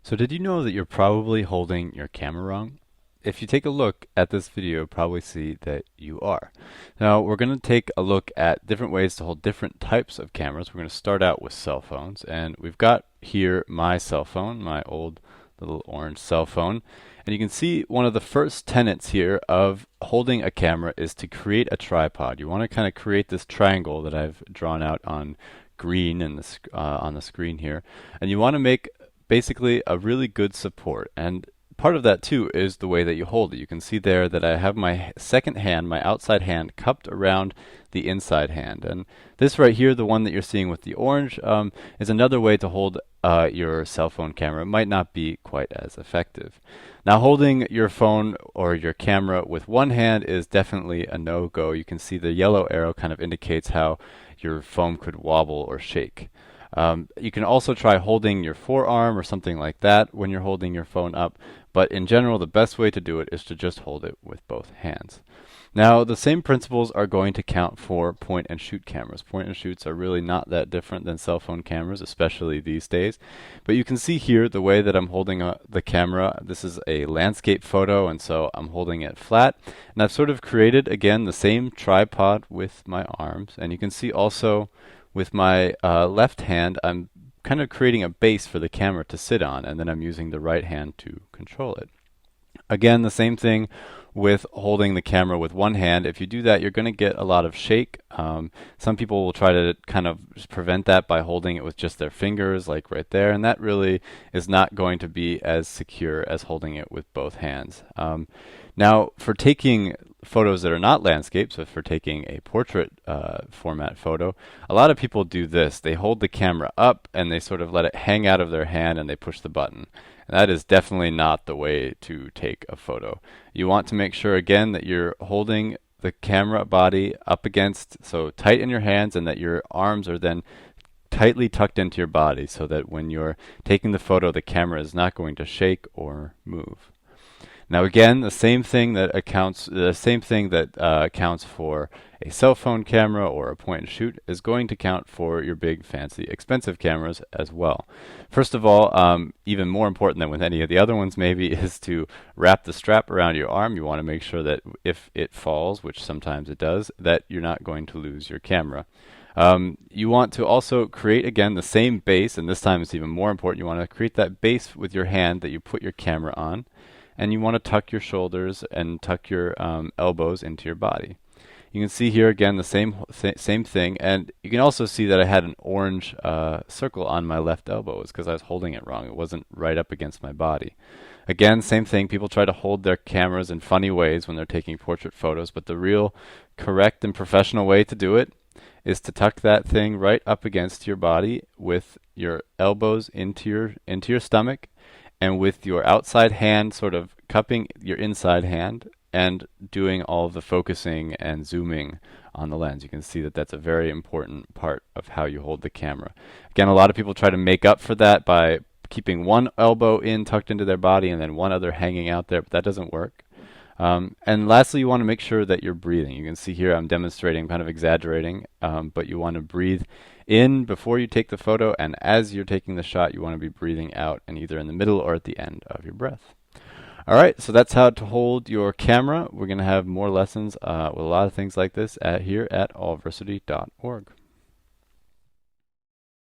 So did you know that you're probably holding your camera wrong? If you take a look at this video, you'll probably see that you are. Now we're going to take a look at different ways to hold different types of cameras. We're going to start out with cell phones, and we've got here my cell phone, my old little orange cell phone. And you can see one of the first tenets here of holding a camera is to create a tripod. You want to kind of create this triangle that I've drawn out on green in on the screen here, and you want to make basically a really good support. And part of that too is the way that you hold it. You can see there that I have my second hand, my outside hand, cupped around the inside hand. And this right here, the one that you're seeing with the orange, is another way to hold your cell phone camera. It might not be quite as effective. Now, holding your phone or your camera with one hand is definitely a no-go. You can see the yellow arrow kind of indicates how your phone could wobble or shake. You can also try holding your forearm or something like that when you're holding your phone up, but in general, the best way to do it is to just hold it with both hands. Now, the same principles are going to count for point and shoot cameras. Point and shoots are really not that different than cell phone cameras, especially these days. But you can see here the way that I'm holding the camera. This is a landscape photo, and so I'm holding it flat. And I've sort of created, again, the same tripod with my arms. And you can see also with my left hand, I'm kind of creating a base for the camera to sit on, and then I'm using the right hand to control it. Again, the same thing with holding the camera with one hand. If you do that, you're going to get a lot of shake. Some people will try to kind of prevent that by holding it with just their fingers, like right there, and that really is not going to be as secure as holding it with both hands. Now, for taking photos that are not landscapes, so for taking a portrait format photo, a lot of people do this. They hold the camera up and they sort of let it hang out of their hand and they push the button. And that is definitely not the way to take a photo. You want to make sure, again, that you're holding the camera body up against, so tight in your hands, and that your arms are then tightly tucked into your body so that when you're taking the photo, the camera is not going to shake or move. Now again, the same thing that accounts for a cell phone camera or a point and shoot is going to count for your big, fancy, expensive cameras as well. First of all, even more important than with any of the other ones maybe, is to wrap the strap around your arm. You want to make sure that if it falls, which sometimes it does, that you're not going to lose your camera. You want to also create, again, the same base, and this time it's even more important. You want to create that base with your hand that you put your camera on. And you want to tuck your shoulders and tuck your elbows into your body. You can see here again the same thing, and you can also see that I had an orange circle on my left elbow. It's because I was holding it wrong. It wasn't right up against my body. Again, same thing. People try to hold their cameras in funny ways when they're taking portrait photos, but the real correct and professional way to do it is to tuck that thing right up against your body with your elbows into your stomach, and with your outside hand sort of cupping your inside hand and doing all of the focusing and zooming on the lens. You can see that that's a very important part of how you hold the camera. Again, a lot of people try to make up for that by keeping one elbow tucked into their body and then one other hanging out there, but that doesn't work. And lastly, you want to make sure that you're breathing. You can see here I'm demonstrating, kind of exaggerating, but you want to breathe in before you take the photo, and as you're taking the shot, you want to be breathing out, and either in the middle or at the end of your breath. All right, so that's how to hold your camera. We're going to have more lessons with a lot of things like this here at allversity.org.